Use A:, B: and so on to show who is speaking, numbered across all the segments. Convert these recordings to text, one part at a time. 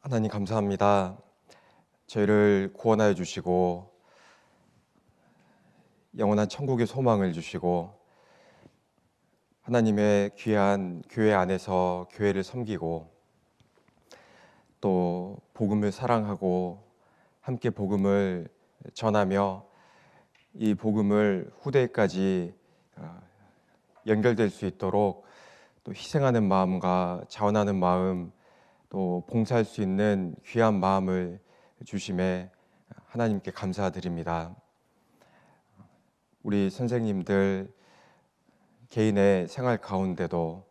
A: 하나님 감사합니다. 저희를 구원하여 주시고 영원한 천국의 소망을 주시고 하나님의 귀한 교회 안에서 교회를 섬기고 또 복음을 사랑하고 함께 복음을 전하며 이 복음을 후대까지 연결될 수 있도록 또 희생하는 마음과 자원하는 마음 또 봉사할 수 있는 귀한 마음을 주심에 하나님께 감사드립니다. 우리 선생님들 개인의 생활 가운데도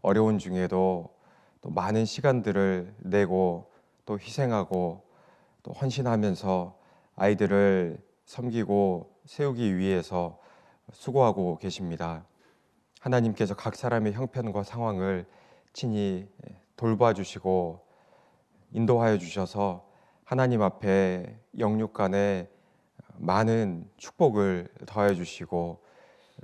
A: 어려운 중에도 또 많은 시간들을 내고 또 희생하고 또 헌신하면서 아이들을 섬기고 세우기 위해서 수고하고 계십니다. 하나님께서 각 사람의 형편과 상황을 친히 돌봐주시고 인도하여 주셔서 하나님 앞에 영육 간에 많은 축복을 더해 주시고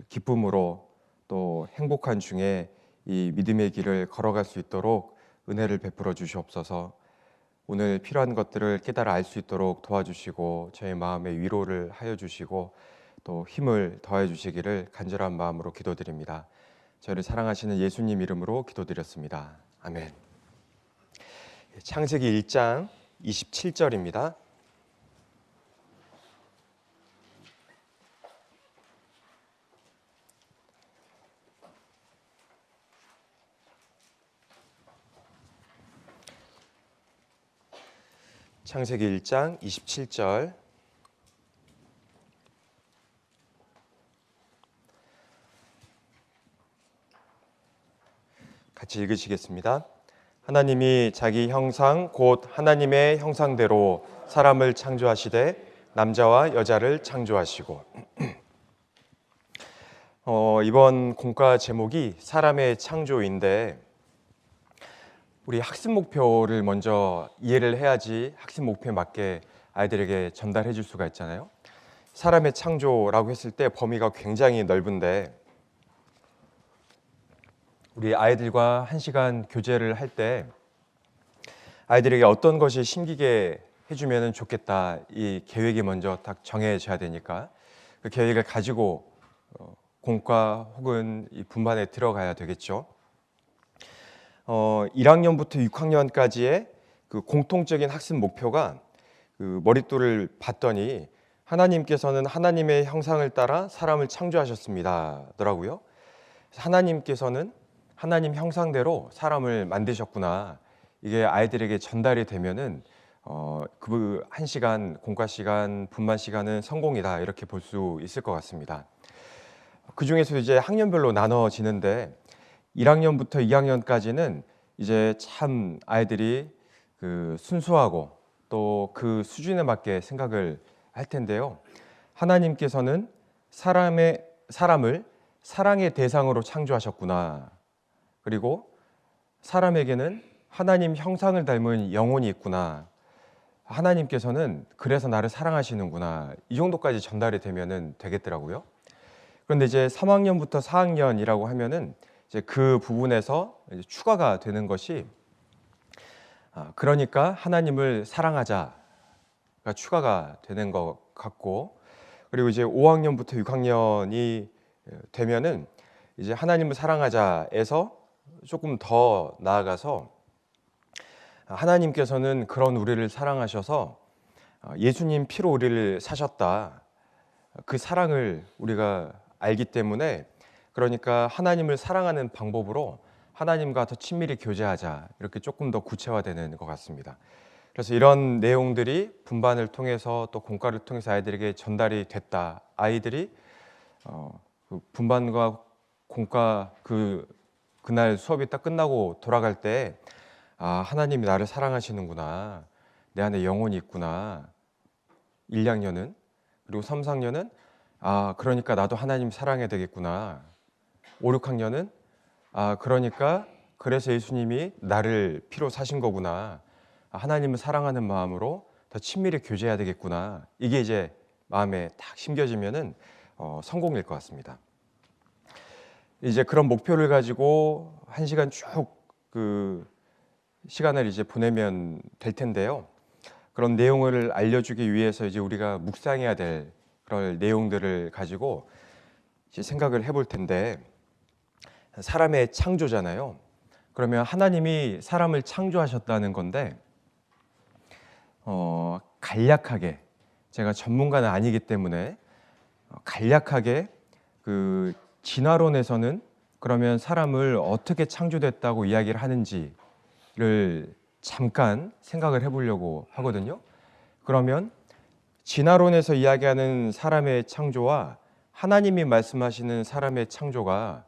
A: 기쁨으로 또 행복한 중에 이 믿음의 길을 걸어갈 수 있도록 은혜를 베풀어 주시옵소서. 오늘 필요한 것들을 깨달아 알 수 있도록 도와주시고 저의 마음에 위로를 하여 주시고 또 힘을 더해 주시기를 간절한 마음으로 기도드립니다. 저를 사랑하시는 예수님 이름으로 기도드렸습니다. 아멘. 창세기 1장 27절입니다. 창세기 1장 27절 같이 읽으시겠습니다. 하나님이 자기 형상 곧 하나님의 형상대로 사람을 창조하시되 남자와 여자를 창조하시고 이번 공과 제목이 사람의 창조인데 우리 학습 목표를 먼저 이해를 해야지 학습 목표에 맞게 아이들에게 전달해 줄 수가 있잖아요. 사람의 창조라고 했을 때 범위가 굉장히 넓은데 우리 아이들과 1시간 교제를 할 때 아이들에게 어떤 것이 심기게 해주면 좋겠다 이 계획이 먼저 딱 정해져야 되니까 그 계획을 가지고 공과 혹은 이 분반에 들어가야 되겠죠. 1학년부터 6학년까지의 그 공통적인 학습 목표가 그 머릿돌을 봤더니 하나님께서는 하나님의 형상을 따라 사람을 창조하셨습니다 더라고요. 하나님께서는 하나님 형상대로 사람을 만드셨구나. 이게 아이들에게 전달이 되면은 그 1시간 공과 시간, 분반 시간은 성공이다 이렇게 볼 수 있을 것 같습니다. 그 중에서 이제 학년별로 나눠지는데 1학년부터 2학년까지는 이제 참 아이들이 그 순수하고 또 그 수준에 맞게 생각을 할 텐데요. 하나님께서는 사람을 사랑의 대상으로 창조하셨구나. 그리고 사람에게는 하나님 형상을 닮은 영혼이 있구나. 하나님께서는 그래서 나를 사랑하시는구나. 이 정도까지 전달이 되면은 되겠더라고요. 그런데 이제 3학년부터 4학년이라고 하면은 이제 그 부분에서 이제 추가가 되는 것이 그러니까 하나님을 사랑하자가 추가가 되는 것 같고, 그리고 이제 5학년부터 6학년이 되면은 이제 하나님을 사랑하자에서 조금 더 나아가서 하나님께서는 그런 우리를 사랑하셔서 예수님 피로 우리를 사셨다. 그 사랑을 우리가 알기 때문에 그러니까 하나님을 사랑하는 방법으로 하나님과 더 친밀히 교제하자 이렇게 조금 더 구체화되는 것 같습니다. 그래서 이런 내용들이 분반을 통해서 또 공과를 통해서 아이들에게 전달이 됐다. 아이들이 그 분반과 공과 그날 수업이 딱 끝나고 돌아갈 때 하나님이 나를 사랑하시는구나. 내 안에 영혼이 있구나. 1, 2학년은 그리고 3, 4학년은 그러니까 나도 하나님 사랑해야 되겠구나. 5, 6학년은 그러니까 그래서 예수님이 나를 피로 사신 거구나. 하나님을 사랑하는 마음으로 더 친밀히 교제해야 되겠구나. 이게 이제 마음에 딱 심겨지면은 성공일 것 같습니다. 이제 그런 목표를 가지고 1시간 쭉 그 시간을 이제 보내면 될 텐데요. 그런 내용을 알려주기 위해서 이제 우리가 묵상해야 될 그런 내용들을 가지고 이제 생각을 해볼 텐데, 사람의 창조잖아요. 그러면 하나님이 사람을 창조하셨다는 건데, 간략하게, 제가 전문가는 아니기 때문에 간략하게 그 진화론에서는 그러면 사람을 어떻게 창조됐다고 이야기를 하는지를 잠깐 생각을 해보려고 하거든요. 그러면 진화론에서 이야기하는 사람의 창조와 하나님이 말씀하시는 사람의 창조가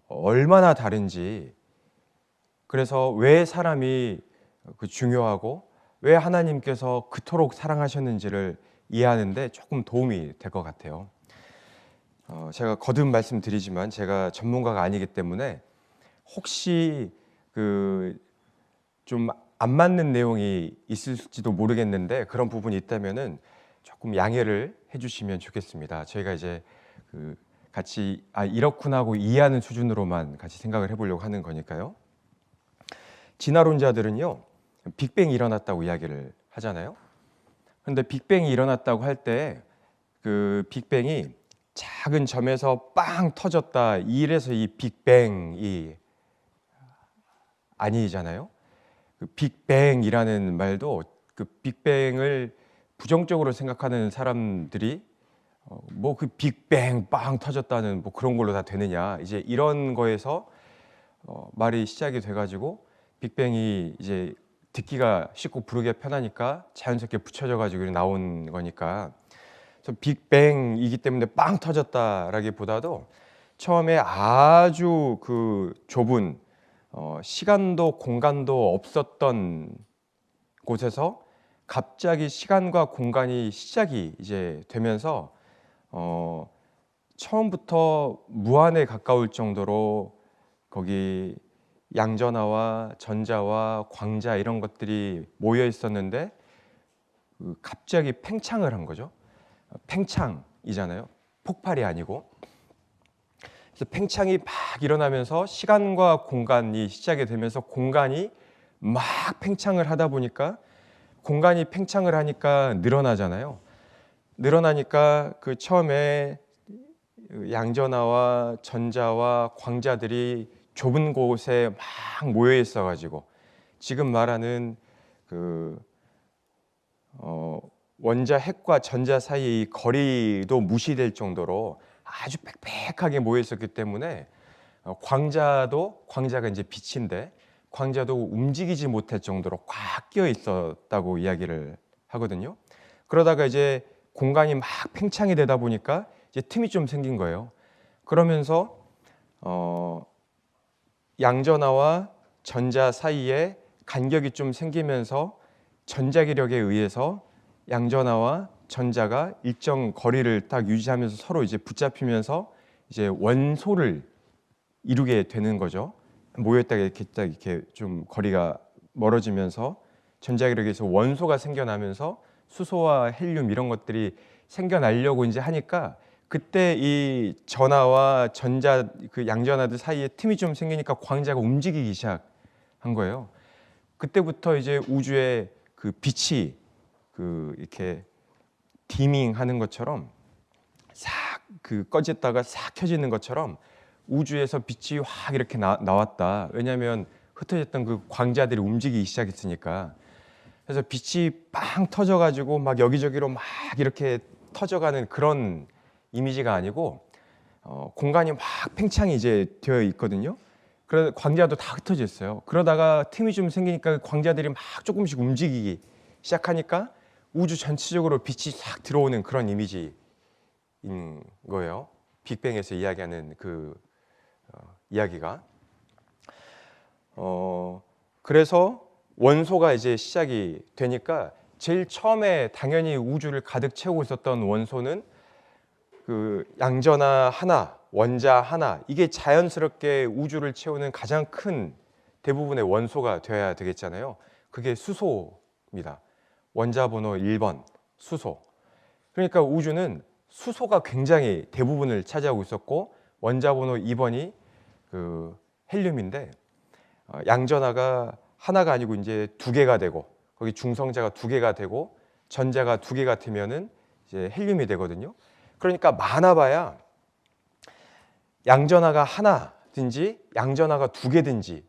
A: 얼마나 다른지, 그래서 왜 사람이 중요하고 왜 하나님께서 그토록 사랑하셨는지를 이해하는데 조금 도움이 될 것 같아요. 제가 거듭 말씀드리지만 제가 전문가가 아니기 때문에 혹시 좀 안 맞는 내용이 있을지도 모르겠는데, 그런 부분이 있다면은 조금 양해를 해주시면 좋겠습니다. 저희가 이제 같이 이렇구나 하고 이해하는 수준으로만 같이 생각을 해보려고 하는 거니까요. 진화론자들은요, 빅뱅이 일어났다고 이야기를 하잖아요. 그런데 빅뱅이 일어났다고 할 때 그 빅뱅이 작은 점에서 빵 터졌다, 이래서 이 빅뱅이 아니잖아요. 그 빅뱅이라는 말도 그 빅뱅을 부정적으로 생각하는 사람들이 뭐 그 빅뱅 빵 터졌다는 뭐 그런 걸로 다 되느냐, 이제 이런 거에서 말이 시작이 돼가지고 빅뱅이 이제 듣기가 쉽고 부르기가 편하니까 자연스럽게 붙여져 가지고 나온 거니까, 그래서 빅뱅이기 때문에 빵 터졌다라기보다도 처음에 아주 그 좁은 시간도 공간도 없었던 곳에서 갑자기 시간과 공간이 시작이 이제 되면서 처음부터 무한에 가까울 정도로 거기 양전하와 전자와 광자 이런 것들이 모여 있었는데 갑자기 팽창을 한 거죠. 팽창이잖아요. 폭발이 아니고. 그래서 팽창이 막 일어나면서 시간과 공간이 시작이 되면서 공간이 막 팽창을 하다 보니까, 공간이 팽창을 하니까 늘어나잖아요. 늘어나니까 그 처음에 양전하와 전자와 광자들이 좁은 곳에 막 모여 있어 가지고 지금 말하는 원자 핵과 전자 사이의 거리도 무시될 정도로 아주 빽빽하게 모여 있었기 때문에 광자가 이제 빛인데 광자도 움직이지 못할 정도로 꽉 끼어 있었다고 이야기를 하거든요. 그러다가 이제 공간이 막 팽창이 되다 보니까 이제 틈이 좀 생긴 거예요. 그러면서 양전하와 전자 사이에 간격이 좀 생기면서 전자기력에 의해서 양전하와 전자가 일정 거리를 딱 유지하면서 서로 이제 붙잡히면서 이제 원소를 이루게 되는 거죠. 모였다가 이렇게 딱 이렇게 좀 거리가 멀어지면서 전자기력에서 원소가 생겨나면서 수소와 헬륨 이런 것들이 생겨나려고 이제 하니까, 그때 이 전하와 전자 그 양전하들 사이에 틈이 좀 생기니까 광자가 움직이기 시작한 거예요. 그때부터 이제 우주의 그 빛이 이렇게 디밍하는 것처럼 싹 꺼졌다가 싹 켜지는 것처럼 우주에서 빛이 확 이렇게 나왔다. 왜냐하면 흩어졌던 그 광자들이 움직이기 시작했으니까. 그래서 빛이 빵 터져가지고 막 여기저기로 막 이렇게 터져가는 그런 이미지가 아니고 공간이 막 팽창이 이제 되어 있거든요. 그래서 광자도 다 흩어져 있어요. 그러다가 틈이 좀 생기니까 광자들이 막 조금씩 움직이기 시작하니까 우주 전체적으로 빛이 싹 들어오는 그런 이미지인 거예요. 빅뱅에서 이야기하는 이야기가. 그래서 원소가 이제 시작이 되니까 제일 처음에 당연히 우주를 가득 채우고 있었던 원소는 양전하 하나, 원자 하나, 이게 자연스럽게 우주를 채우는 가장 큰 대부분의 원소가 되어야 되겠잖아요. 그게 수소입니다. 원자 번호 1번 수소. 그러니까 우주는 수소가 굉장히 대부분을 차지하고 있었고, 원자 번호 2번이 헬륨인데 양전하가 하나가 아니고 이제 두 개가 되고 거기 중성자가 두 개가 되고 전자가 두 개가 되면은 이제 헬륨이 되거든요. 그러니까 많아봐야 양전하가 하나든지 양전하가 두 개든지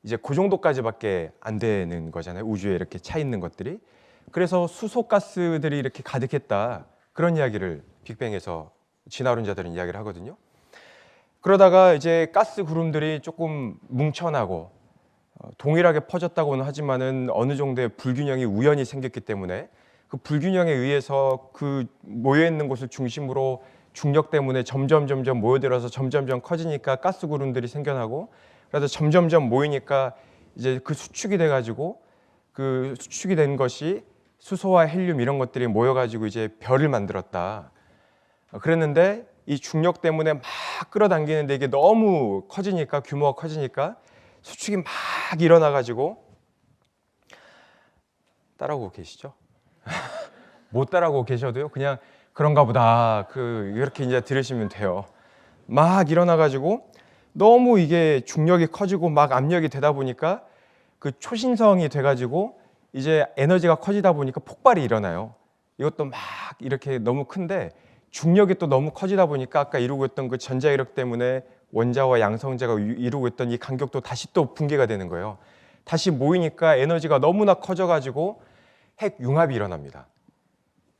A: 이제 그 정도까지밖에 안 되는 거잖아요. 우주에 이렇게 차 있는 것들이. 그래서 수소가스들이 이렇게 가득했다. 그런 이야기를 빅뱅에서 진화론자들은 이야기를 하거든요. 그러다가 이제 가스 구름들이 조금 뭉쳐나고 동일하게 퍼졌다고는 하지만은 어느 정도의 불균형이 우연히 생겼기 때문에 그 불균형에 의해서 그 모여 있는 곳을 중심으로 중력 때문에 점점 모여들어서 점점 커지니까 가스 구름들이 생겨나고 그래서 점점 모이니까 이제 그 수축이 돼 가지고 그 수축이 된 것이 수소와 헬륨 이런 것들이 모여 가지고 이제 별을 만들었다. 그랬는데 이 중력 때문에 막 끌어당기는데 이게 너무 커지니까 규모가 커지니까 수축이 막 일어나 가지고 따라오고 계시죠? 못 따라오고 계셔도요. 그냥 그런가 보다. 이렇게 이제 들으시면 돼요. 막 일어나 가지고 너무 이게 중력이 커지고 막 압력이 되다 보니까 그 초신성이 돼 가지고 이제 에너지가 커지다 보니까 폭발이 일어나요. 이것도 막 이렇게 너무 큰데 중력이 또 너무 커지다 보니까 아까 이루고 있던 그 전자이력 때문에 원자와 양성자가 이루고 있던 이 간격도 다시 또 붕괴가 되는 거예요. 다시 모이니까 에너지가 너무나 커져가지고 핵융합이 일어납니다.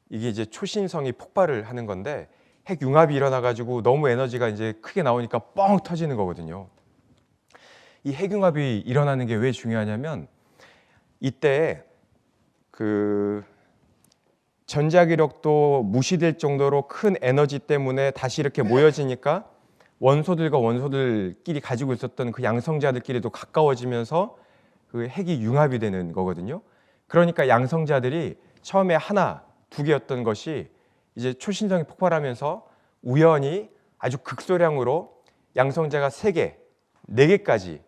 A: 이게 이제 초신성이 폭발을 하는 건데 핵융합이 일어나가지고 너무 에너지가 이제 크게 나오니까 뻥 터지는 거거든요. 이 핵융합이 일어나는 게 왜 중요하냐면 이때 그 전자기력도 무시될 정도로 큰 에너지 때문에 다시 이렇게 모여지니까 원소들과 원소들끼리 가지고 있었던 그 양성자들끼리도 가까워지면서 그 핵이 융합이 되는 거거든요. 그러니까 양성자들이 처음에 하나, 두 개였던 것이 이제 초신성이 폭발하면서 우연히 아주 극소량으로 양성자가 세 개, 네 개까지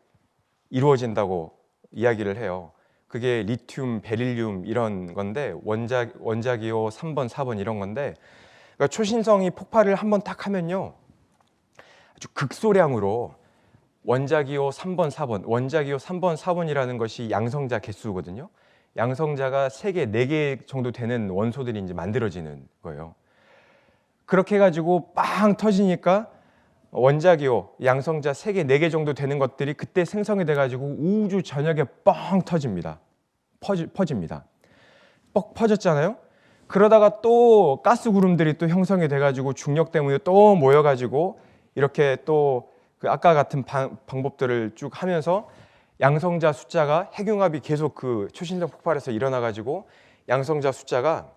A: 이루어진다고 이야기를 해요. 그게 리튬, 베릴륨 이런 건데 원자기호 3번, 4번 이런 건데 그러니까 초신성이 폭발을 한번 딱 하면요. 아주 극소량으로 원자기호 3번, 4번, 원자기호 3번, 4번이라는 것이 양성자 개수거든요. 양성자가 3개, 4개 정도 되는 원소들이 이제 만들어지는 거예요. 그렇게 해가지고 빵 터지니까 원자기호, 양성자 3개, 4개 정도 되는 것들이 그때 생성이 돼가지고 우주 전역에 뻥 터집니다. 퍼집니다. 뻑 퍼졌잖아요. 그러다가 또 가스 구름들이 또 형성이 돼가지고 중력 때문에 또 모여가지고 이렇게 또 그 아까 같은 방법들을 쭉 하면서 양성자 숫자가 핵융합이 계속 그 초신성 폭발에서 일어나가지고 양성자 숫자가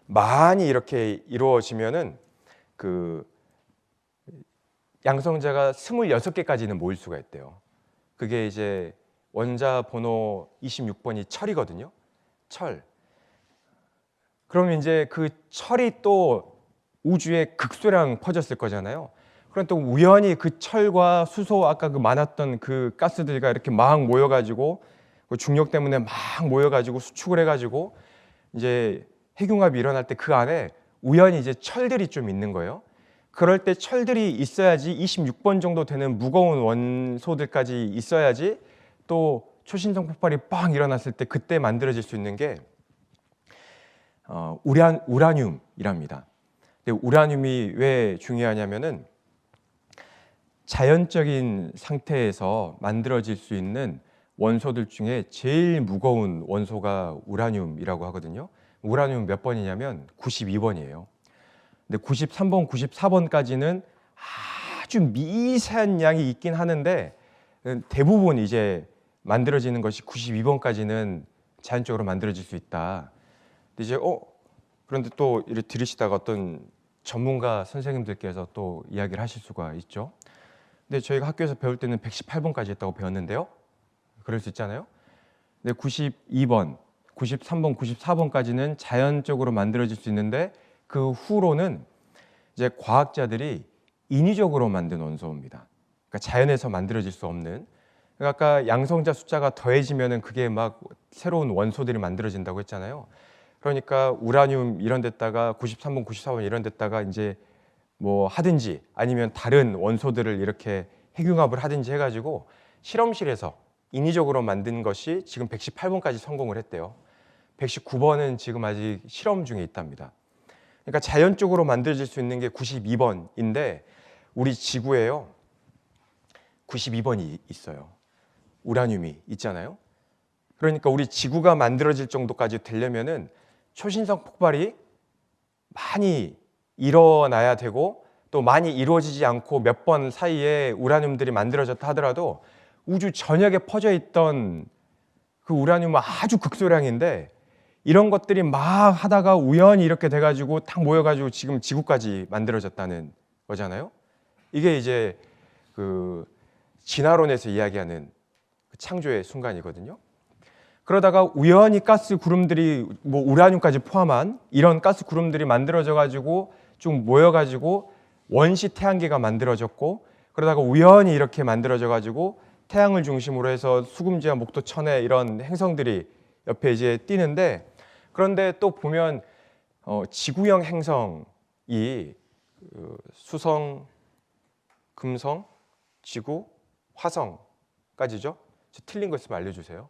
A: 많이 이렇게 이루어지면은 그 양성자가 26개까지는 모일 수가 있대요. 그게 이제 원자 번호 26번이 철이거든요. 철. 그러면 이제 그 철이 또 우주에 극소량 퍼졌을 거잖아요. 그럼 또 우연히 그 철과 수소 아까 그 많았던 그 가스들과 이렇게 막 모여가지고 그 중력 때문에 막 모여가지고 수축을 해가지고 이제 핵융합이 일어날 때 그 안에 우연히 이제 철들이 좀 있는 거예요. 그럴 때 철들이 있어야지 26번 정도 되는 무거운 원소들까지 있어야지 또 초신성 폭발이 빵 일어났을 때 그때 만들어질 수 있는 게 우라늄이랍니다. 근데 우라늄이 왜 중요하냐면은 자연적인 상태에서 만들어질 수 있는 원소들 중에 제일 무거운 원소가 우라늄이라고 하거든요. 우라늄 몇 번이냐면 92번이에요. 근데 93번, 94번까지는 아주 미세한 양이 있긴 하는데 대부분 이제 만들어지는 것이 92번까지는 자연적으로 만들어질 수 있다. 근데 이제 그런데 또 이렇게 들으시다가 어떤 전문가 선생님들께서 또 이야기를 하실 수가 있죠. 근데 저희가 학교에서 배울 때는 118번까지 했다고 배웠는데요. 그럴 수 있잖아요. 근데 92번, 93번, 94번까지는 자연적으로 만들어질 수 있는데 그 후로는 이제 과학자들이 인위적으로 만든 원소입니다. 그러니까 자연에서 만들어질 수 없는. 그러니까 아까 양성자 숫자가 더해지면은 그게 막 새로운 원소들이 만들어진다고 했잖아요. 그러니까 우라늄 이런 데다가 93번, 94번 이런 데다가 이제 뭐 하든지 아니면 다른 원소들을 이렇게 핵융합을 하든지 해가지고 실험실에서 인위적으로 만든 것이 지금 118번까지 성공을 했대요. 119번은 지금 아직 실험 중에 있답니다. 그러니까 자연적으로 만들어질 수 있는 게 92번인데 우리 지구에요 92번이 있어요. 우라늄이 있잖아요. 그러니까 우리 지구가 만들어질 정도까지 되려면은 초신성 폭발이 많이 일어나야 되고 또 많이 이루어지지 않고 몇 번 사이에 우라늄들이 만들어졌다 하더라도 우주 전역에 퍼져 있던 그 우라늄은 아주 극소량인데 이런 것들이 막 하다가 우연히 이렇게 돼가지고 딱 모여가지고 지금 지구까지 만들어졌다는 거잖아요. 이게 이제 그 진화론에서 이야기하는 그 창조의 순간이거든요. 그러다가 우연히 가스 구름들이 뭐 우라늄까지 포함한 이런 가스 구름들이 만들어져 가지고 쭉 모여 가지고 원시 태양계가 만들어졌고 그러다가 우연히 이렇게 만들어져 가지고 태양을 중심으로 해서 수금지와 목도 천에 이런 행성들이 옆에 이제 뛰는데 그런데 또 보면 지구형 행성이 수성, 금성, 지구, 화성까지죠. 틀린 거 있으면 알려주세요.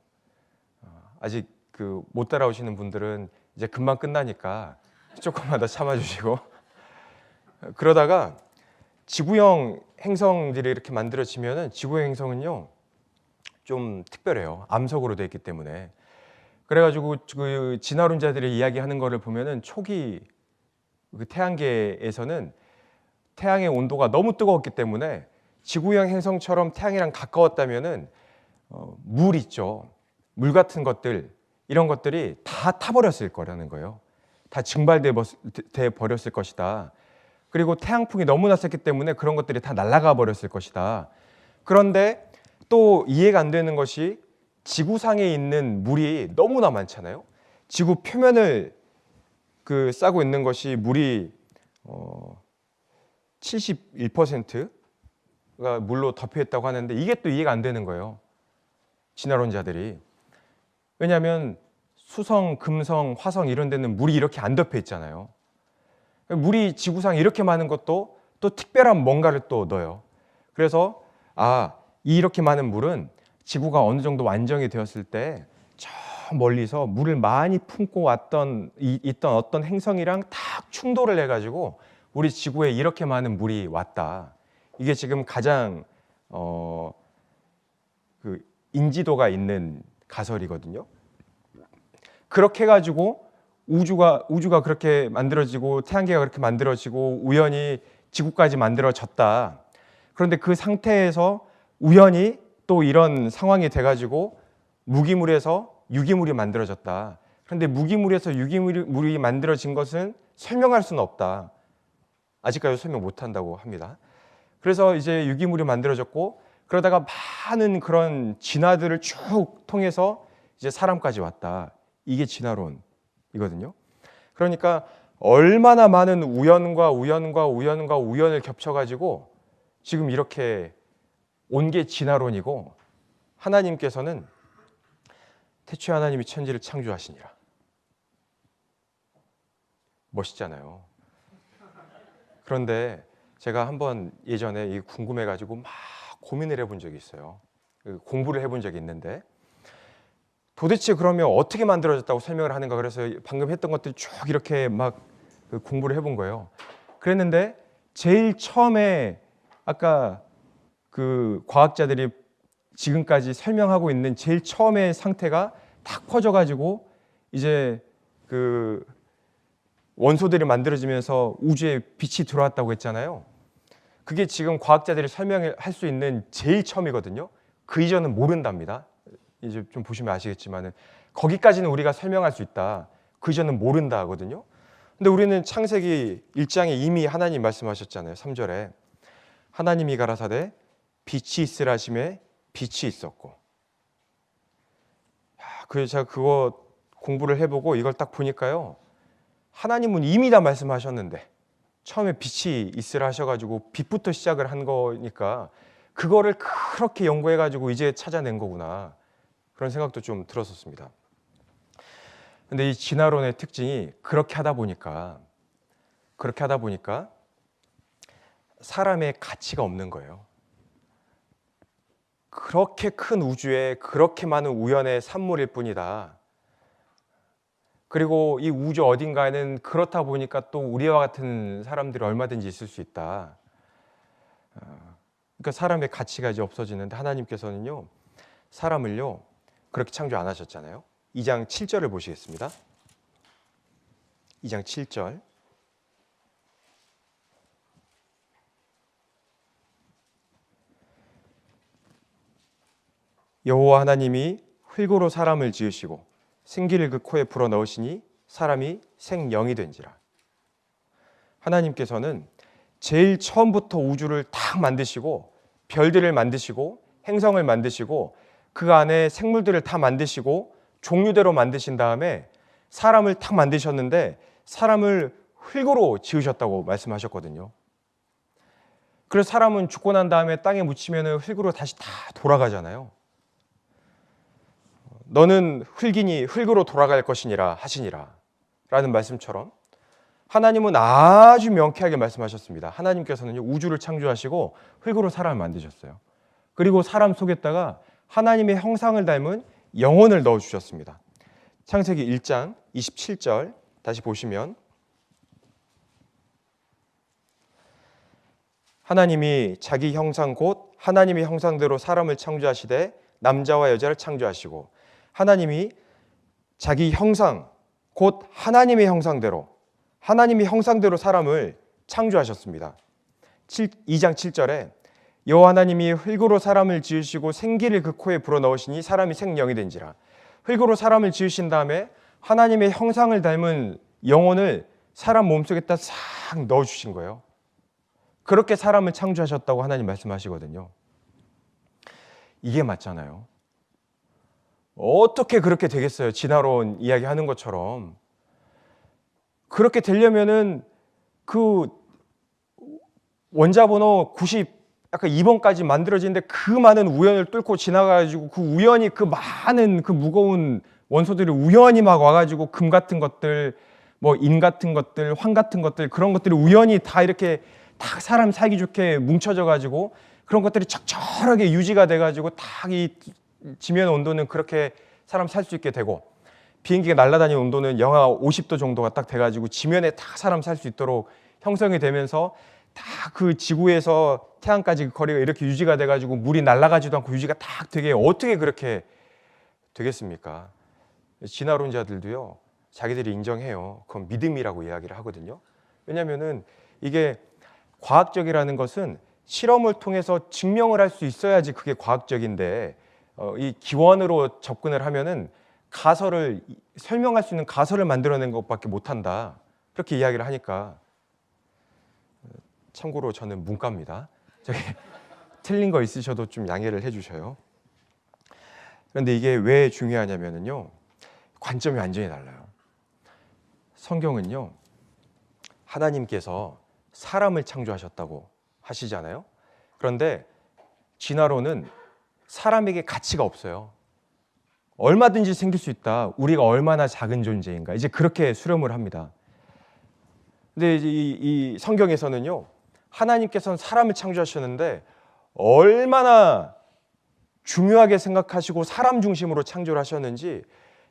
A: 아직 그 못 따라오시는 분들은 이제 금방 끝나니까 조금만 더 참아주시고 그러다가 지구형 행성들이 이렇게 만들어지면은 지구형 행성은요 좀 특별해요. 암석으로 되어 있기 때문에 그래가지고 그 진화론자들이 이야기하는 거를 보면은 초기 그 태양계에서는 태양의 온도가 너무 뜨거웠기 때문에 지구형 행성처럼 태양이랑 가까웠다면은 물 있죠. 물 같은 것들 이런 것들이 다 타버렸을 거라는 거예요. 다 증발돼 버렸을 것이다. 그리고 태양풍이 너무나 셌기 때문에 그런 것들이 다 날아가 버렸을 것이다. 그런데 또 이해가 안 되는 것이 지구상에 있는 물이 너무나 많잖아요. 지구 표면을 그 싸고 있는 것이 물이 71%가 물로 덮여 있다고 하는데 이게 또 이해가 안 되는 거예요. 진화론자들이. 왜냐하면 수성, 금성, 화성 이런 데는 물이 이렇게 안 덮여 있잖아요. 물이 지구상에 이렇게 많은 것도 또 특별한 뭔가를 또 넣어요. 그래서 이렇게 많은 물은 지구가 어느 정도 완성이 되었을 때 저 멀리서 물을 많이 품고 있던 어떤 행성이랑 딱 충돌을 해가지고 우리 지구에 이렇게 많은 물이 왔다. 이게 지금 가장 그 인지도가 있는 가설이거든요. 그렇게 해가지고 우주가 그렇게 만들어지고 태양계가 그렇게 만들어지고 우연히 지구까지 만들어졌다. 그런데 그 상태에서 우연히 또 이런 상황이 돼가지고 무기물에서 유기물이 만들어졌다. 그런데 무기물에서 유기물이 만들어진 것은 설명할 수는 없다. 아직까지 설명 못한다고 합니다. 그래서 이제 유기물이 만들어졌고 그러다가 많은 그런 진화들을 쭉 통해서 이제 사람까지 왔다. 이게 진화론이거든요. 그러니까 얼마나 많은 우연을 겹쳐가지고 지금 이렇게 온 게 진화론이고 하나님께서는 태초에 하나님이 천지를 창조하시니라. 멋있잖아요. 그런데 제가 한번 예전에 이게 궁금해가지고 막 고민을 해본 적이 있어요. 공부를 해본 적이 있는데 도대체 그러면 어떻게 만들어졌다고 설명을 하는가 그래서 방금 했던 것들 쭉 이렇게 막 공부를 해본 거예요. 그랬는데 제일 처음에 아까 그 과학자들이 지금까지 설명하고 있는 제일 처음의 상태가 탁 퍼져가지고 이제 그 원소들이 만들어지면서 우주에 빛이 들어왔다고 했잖아요. 그게 지금 과학자들이 설명할 수 있는 제일 처음이거든요. 그 이전은 모른답니다. 이제 좀 보시면 아시겠지만은 거기까지는 우리가 설명할 수 있다. 그 이전은 모른다 하거든요. 근데 우리는 창세기 1장에 이미 하나님 말씀하셨잖아요. 3절에 하나님이 가라사대 빛이 있으라 하심에 빛이 있었고. 그래서 제가 그거 공부를 해보고 이걸 딱 보니까요. 하나님은 이미 다 말씀하셨는데 처음에 빛이 있으라 하셔가지고 빛부터 시작을 한 거니까 그거를 그렇게 연구해가지고 이제 찾아낸 거구나. 그런 생각도 좀 들었었습니다. 근데 이 진화론의 특징이 그렇게 하다 보니까 사람의 가치가 없는 거예요. 그렇게 큰 우주에 그렇게 많은 우연의 산물일 뿐이다. 그리고 이 우주 어딘가에는 그렇다 보니까 또 우리와 같은 사람들이 얼마든지 있을 수 있다. 그러니까 사람의 가치가 이제 없어지는데 하나님께서는요, 사람을요 그렇게 창조 안 하셨잖아요. 2장 7절을 보시겠습니다. 2장 7절. 여호와 하나님이 흙으로 사람을 지으시고 생기를 그 코에 불어 넣으시니 사람이 생명이 된지라. 하나님께서는 제일 처음부터 우주를 딱 만드시고 별들을 만드시고 행성을 만드시고 그 안에 생물들을 다 만드시고 종류대로 만드신 다음에 사람을 딱 만드셨는데 사람을 흙으로 지으셨다고 말씀하셨거든요. 그래서 사람은 죽고 난 다음에 땅에 묻히면 흙으로 다시 다 돌아가잖아요. 너는 흙이니 흙으로 돌아갈 것이니라 하시니라 라는 말씀처럼 하나님은 아주 명쾌하게 말씀하셨습니다. 하나님께서는 우주를 창조하시고 흙으로 사람을 만드셨어요. 그리고 사람 속에다가 하나님의 형상을 닮은 영혼을 넣어주셨습니다. 창세기 1장 27절 다시 보시면 하나님이 자기 형상 곧 하나님의 형상대로 사람을 창조하시되 남자와 여자를 창조하시고 하나님이 자기 형상 곧 하나님의 형상대로 사람을 창조하셨습니다. 2장 7절에 여호와 하나님이 흙으로 사람을 지으시고 생기를 그 코에 불어넣으시니 사람이 생명이 된지라. 흙으로 사람을 지으신 다음에 하나님의 형상을 닮은 영혼을 사람 몸속에다 싹 넣어주신 거예요. 그렇게 사람을 창조하셨다고 하나님 말씀하시거든요. 이게 맞잖아요. 어떻게 그렇게 되겠어요? 진화론 이야기하는 것처럼. 그렇게 되려면은 그 원자번호 90 약간 2번까지 만들어지는데 그 많은 우연을 뚫고 지나가가지고 그 우연히 그 많은 그 무거운 원소들이 우연히 막 와가지고 금 같은 것들, 뭐 인 같은 것들, 황 같은 것들 그런 것들이 우연히 다 이렇게 다 사람 살기 좋게 뭉쳐져가지고 그런 것들이 적절하게 유지가 돼가지고 딱 이 지면 온도는 그렇게 사람 살 수 있게 되고 비행기가 날아다니는 온도는 영하 50도 정도가 딱 돼가지고 지면에 다 사람 살 수 있도록 형성이 되면서 다 그 지구에서 태양까지 그 거리가 이렇게 유지가 돼가지고 물이 날아가지도 않고 유지가 딱 되게 어떻게 그렇게 되겠습니까? 진화론자들도요 자기들이 인정해요. 그건 믿음이라고 이야기를 하거든요. 왜냐하면은 이게 과학적이라는 것은 실험을 통해서 증명을 할 수 있어야지 그게 과학적인데 이 기원으로 접근을 하면은 가설을 설명할 수 있는 가설을 만들어낸 것밖에 못한다. 그렇게 이야기를 하니까 참고로 저는 문과입니다. 저기 틀린 거 있으셔도 좀 양해를 해주셔요. 그런데 이게 왜 중요하냐면요, 관점이 완전히 달라요. 성경은요, 하나님께서 사람을 창조하셨다고 하시잖아요. 그런데 진화론은 사람에게 가치가 없어요. 얼마든지 생길 수 있다. 우리가 얼마나 작은 존재인가. 이제 그렇게 수렴을 합니다. 근데 이 성경에서는요, 하나님께서는 사람을 창조하셨는데 얼마나 중요하게 생각하시고 사람 중심으로 창조를 하셨는지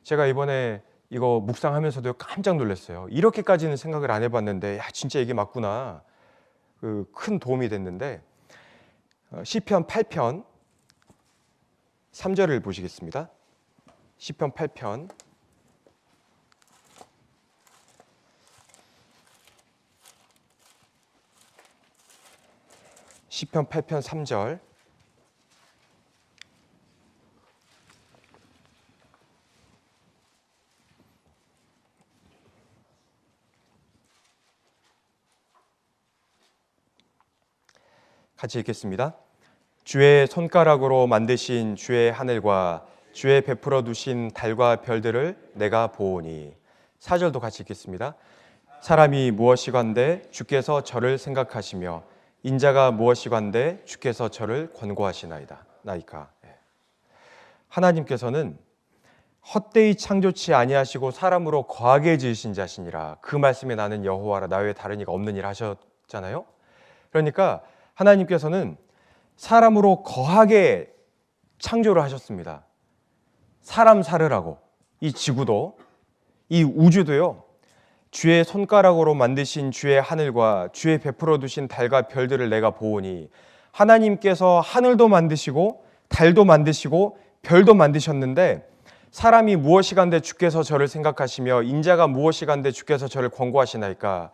A: 제가 이번에 이거 묵상하면서도 깜짝 놀랐어요. 이렇게까지는 생각을 안 해봤는데, 야, 진짜 이게 맞구나. 큰 도움이 됐는데, 시편 8편 3절을 보시겠습니다. 시편 8편 3절. 같이 읽겠습니다. 주의 손가락으로 만드신 주의 하늘과 주의 베풀어 두신 달과 별들을 내가 보오니. 4절도 같이 읽겠습니다. 사람이 무엇이건대 주께서 저를 생각하시며 인자가 무엇이건대 주께서 저를 권고하시나이다. 나이까. 하나님께서는 헛되이 창조치 아니하시고 사람으로 거하게 지으신 자시니라. 그 말씀에 나는 여호와라 나 외에 다른 이가 없는 일 하셨잖아요. 그러니까 하나님께서는 사람으로 거하게 창조를 하셨습니다. 사람 살으라고. 이 지구도, 이 우주도요, 주의 손가락으로 만드신 주의 하늘과 주의 베풀어 두신 달과 별들을 내가 보오니, 하나님께서 하늘도 만드시고 달도 만드시고 별도 만드셨는데 사람이 무엇이간데 주께서 저를 생각하시며 인자가 무엇이간데 주께서 저를 권고하시나이까.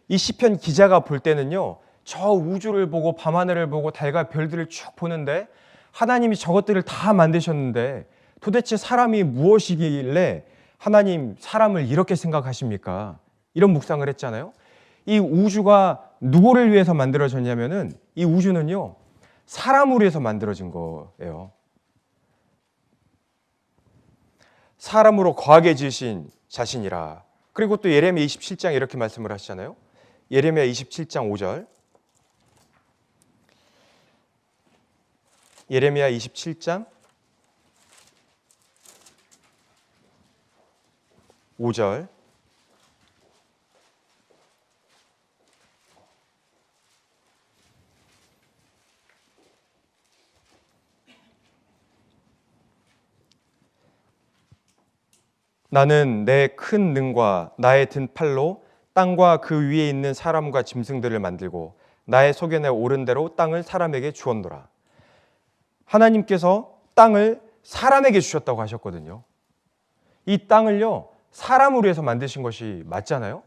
A: 이 시편 기자가 볼 때는요, 저 우주를 보고 밤하늘을 보고 달과 별들을 쭉 보는데 하나님이 저것들을 다 만드셨는데 도대체 사람이 무엇이길래 하나님 사람을 이렇게 생각하십니까? 이런 묵상을 했잖아요. 이 우주가 누구를 위해서 만들어졌냐면은 이 우주는요, 사람을 위해서 만들어진 거예요. 사람으로 거하게 지으신 자신이라. 그리고 또 예레미야 27장 이렇게 말씀을 하시잖아요. 예레미야 27장 5절. 예레미야 27장 5절. 나는 내 큰 능과 나의 든 팔로 땅과 그 위에 있는 사람과 짐승들을 만들고 나의 소견에 오른 대로 땅을 사람에게 주었노라. 하나님께서 땅을 사람에게 주셨다고 하셨거든요. 이 땅을요, 사람을 위해서 만드신 것이 맞잖아요.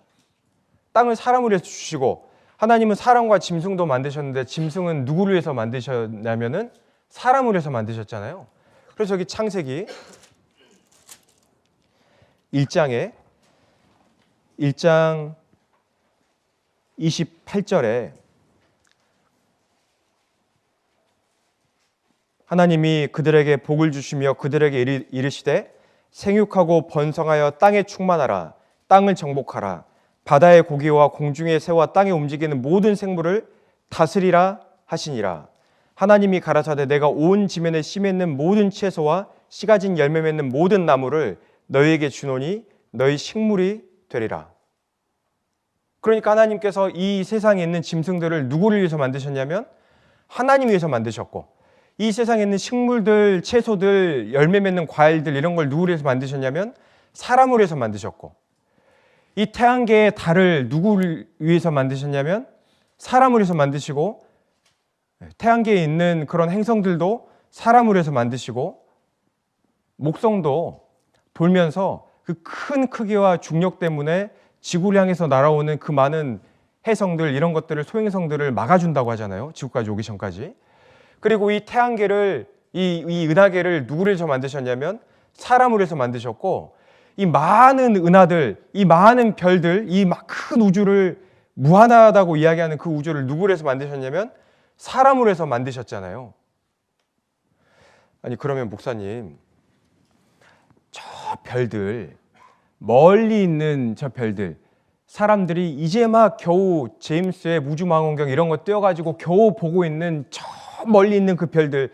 A: 땅을 사람을 위해서 주시고 하나님은 사람과 짐승도 만드셨는데 짐승은 누구를 위해서 만드셨냐면은 사람을 위해서 만드셨잖아요. 그래서 여기 창세기 1장 28절에 하나님이 그들에게 복을 주시며 그들에게 이르시되 생육하고 번성하여 땅에 충만하라. 땅을 정복하라. 바다의 고기와 공중의 새와 땅에 움직이는 모든 생물을 다스리라 하시니라. 하나님이 가라사대 내가 온 지면에 씨 맺는 모든 채소와 씨 가진 열매 맺는 모든 나무를 너희에게 주노니 너희 식물이 되리라. 그러니까 하나님께서 이 세상에 있는 짐승들을 누구를 위해서 만드셨냐면 하나님 위해서 만드셨고, 이 세상에 있는 식물들, 채소들, 열매 맺는 과일들 이런 걸 누구를 위해서 만드셨냐면 사람을 위해서 만드셨고, 이 태양계의 달을 누구를 위해서 만드셨냐면 사람을 위해서 만드시고, 태양계에 있는 그런 행성들도 사람을 위해서 만드시고, 목성도 돌면서 그 큰 크기와 중력 때문에 지구를 향해서 날아오는 그 많은 해성들 이런 것들을 소행성들을 막아준다고 하잖아요. 지구까지 오기 전까지. 그리고 이 태양계를 이 은하계를 누구를 위해서 만드셨냐면 사람을 위해서 만드셨고, 이 많은 은하들, 이 많은 별들, 이 큰 우주를 무한하다고 이야기하는 그 우주를 누구를 위해서 만드셨냐면 사람을 위해서 만드셨잖아요. 아니 그러면 목사님, 저 별들, 멀리 있는 저 별들, 사람들이 이제 막 겨우 제임스 웹 우주망원경 이런 거 띄워가지고 겨우 보고 있는 저 멀리 있는 그 별들,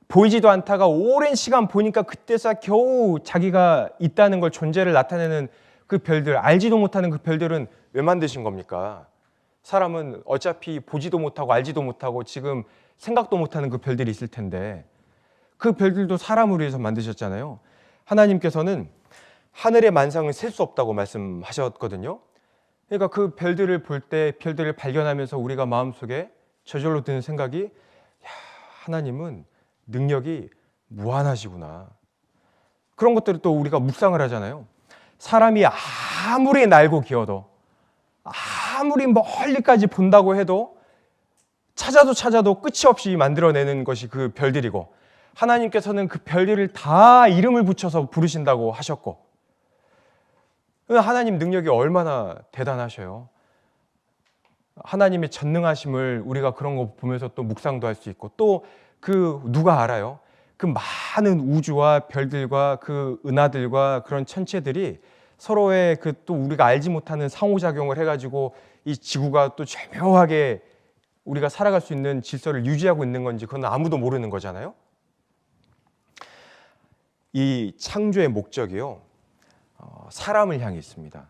A: 보이지도 않다가 오랜 시간 보니까 그때서 겨우 자기가 있다는 걸, 존재를 나타내는 그 별들, 알지도 못하는 그 별들은 왜 만드신 겁니까? 사람은 어차피 보지도 못하고 알지도 못하고 지금 생각도 못하는 그 별들이 있을 텐데 그 별들도 사람을 위해서 만드셨잖아요. 하나님께서는 하늘의 만상을 셀 수 없다고 말씀하셨거든요. 그러니까 그 별들을 볼 때, 별들을 발견하면서 우리가 마음속에 저절로 드는 생각이, 야, 하나님은 능력이 무한하시구나. 그런 것들을 또 우리가 묵상을 하잖아요. 사람이 아무리 날고 기어도, 아무리 멀리까지 본다고 해도 찾아도 끝이 없이 만들어내는 것이 그 별들이고, 하나님께서는 그 별들을 다 이름을 붙여서 부르신다고 하셨고, 하나님 능력이 얼마나 대단하셔요. 하나님의 전능하심을 우리가 그런 거 보면서 또 묵상도 할 수 있고, 또 그 누가 알아요? 그 많은 우주와 별들과 그 은하들과 그런 천체들이 서로의 그 또 우리가 알지 못하는 상호작용을 해가지고 이 지구가 또 절묘하게 우리가 살아갈 수 있는 질서를 유지하고 있는 건지 그건 아무도 모르는 거잖아요. 이 창조의 목적이요, 사람을 향해 있습니다.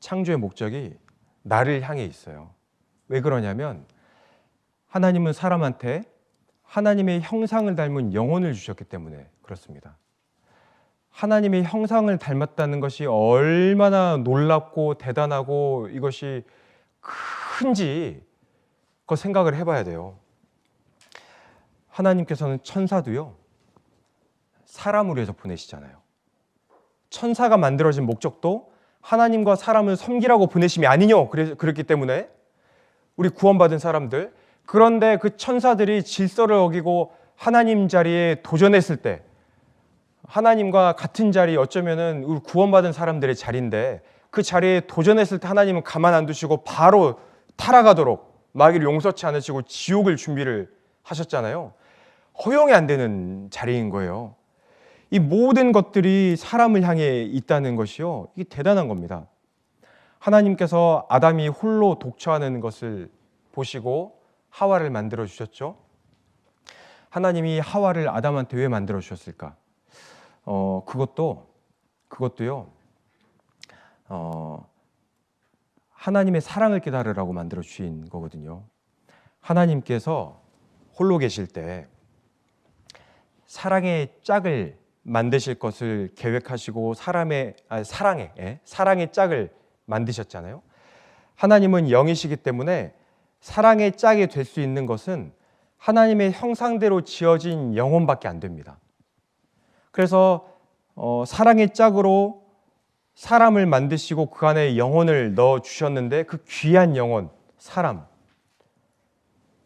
A: 창조의 목적이 나를 향해 있어요. 왜 그러냐면 하나님은 사람한테 하나님의 형상을 닮은 영혼을 주셨기 때문에 그렇습니다. 하나님의 형상을 닮았다는 것이 얼마나 놀랍고 대단하고 이것이 큰지 그 생각을 해봐야 돼요. 하나님께서는 천사도요, 사람을 위해서 보내시잖아요. 천사가 만들어진 목적도 하나님과 사람을 섬기라고 보내심이 아니뇨. 그랬기 때문에 우리 구원받은 사람들, 그런데 그 천사들이 질서를 어기고 하나님 자리에 도전했을 때, 하나님과 같은 자리, 어쩌면은 우리 구원받은 사람들의 자리인데 그 자리에 도전했을 때 하나님은 가만 안 두시고 바로 타락하도록 마귀를 용서치 않으시고 지옥을 준비를 하셨잖아요. 허용이 안 되는 자리인 거예요. 이 모든 것들이 사람을 향해 있다는 것이요, 이게 대단한 겁니다. 하나님께서 아담이 홀로 독처하는 것을 보시고 하와를 만들어 주셨죠. 하나님이 하와를 아담한테 왜 만들어 주셨을까? 그것도요, 하나님의 사랑을 깨달으라고 만들어 주신 거거든요. 하나님께서 홀로 계실 때 사랑의 짝을 만드실 것을 계획하시고 사랑의 짝을 만드셨잖아요. 하나님은 영이시기 때문에 사랑의 짝이 될 수 있는 것은 하나님의 형상대로 지어진 영혼밖에 안 됩니다. 그래서 사랑의 짝으로 사람을 만드시고 그 안에 영혼을 넣어 주셨는데, 그 귀한 영혼, 사람,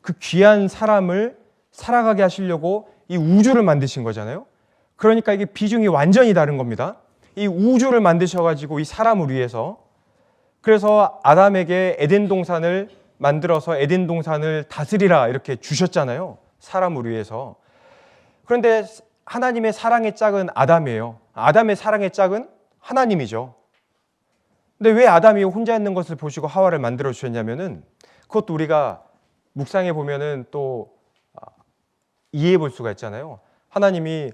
A: 그 귀한 사람을 살아가게 하시려고 이 우주를 만드신 거잖아요. 그러니까 이게 비중이 완전히 다른 겁니다. 이 우주를 만드셔가지고 이 사람을 위해서, 그래서 아담에게 에덴 동산을 만들어서 에덴 동산을 다스리라 이렇게 주셨잖아요. 사람을 위해서. 그런데 하나님의 사랑의 짝은 아담이에요. 아담의 사랑의 짝은 하나님이죠. 근데 왜 아담이 혼자 있는 것을 보시고 하와를 만들어 주셨냐면은, 그것도 우리가 묵상해 보면은 또 이해해 볼 수가 있잖아요. 하나님이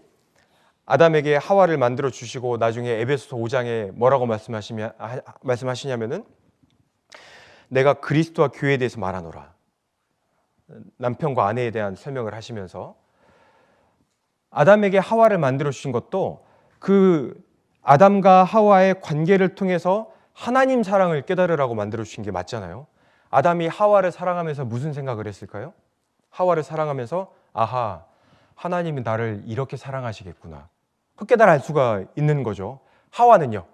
A: 아담에게 하와를 만들어 주시고 나중에 에베소서 5장에 뭐라고 말씀하시냐면은, 내가 그리스도와 교회에 대해서 말하노라. 남편과 아내에 대한 설명을 하시면서 아담에게 하와를 만들어 주신 것도 그 아담과 하와의 관계를 통해서 하나님 사랑을 깨달으라고 만들어 주신 게 맞잖아요. 아담이 하와를 사랑하면서 무슨 생각을 했을까요? 하와를 사랑하면서 아하, 하나님이 나를 이렇게 사랑하시겠구나, 그 깨달을 수가 있는 거죠. 하와는요,